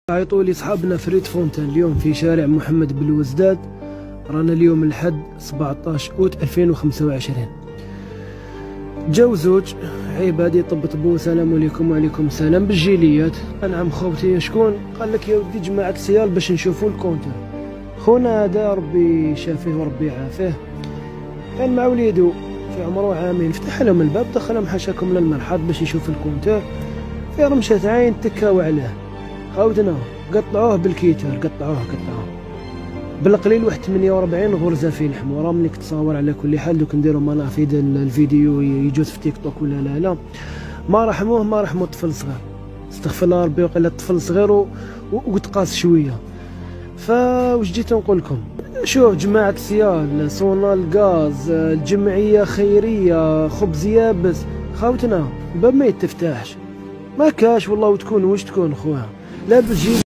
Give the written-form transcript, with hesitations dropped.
عيطوا لي صحابنا في ريد فونتان اليوم في شارع محمد بالوزداد. رانا اليوم الحد 17 اوت 2025. جاو زوج عبادي طبطبوا سلام عليكم وعليكم السلام بالجيليات. نعم خوتي شكون؟ قال لك يا ودي جماعة سيال باش نشوفوا الكونتر. خونا هذا ربي شافيه وربي يعافيه، كان مع وليدو في عمره عامين، فتح لهم الباب دخلهم حاشاكم للمرحاض باش يشوف الكونتر. في رمشة عين تكاو عليه خوتنا، قطعوه بالكيتر، قطعوه بالقليل واحد 48 غرزه في لحم. وراه ملي كتصاور على كل حال دوك نديرو منافذ الفيديو يجوز في تيك توك ولا لا ما رحموه الطفل صغير، استغفر الله ربي وقال الطفل صغير وتقاس شويه. فاش جيت نقول لكم؟ شوف جماعه سيال، صونال غاز، الجمعيه خيريه، خبز يابس، خوتنا الباب ما يتفتحش، ما كاش والله، وتكون واش تكون خويا لا بتجي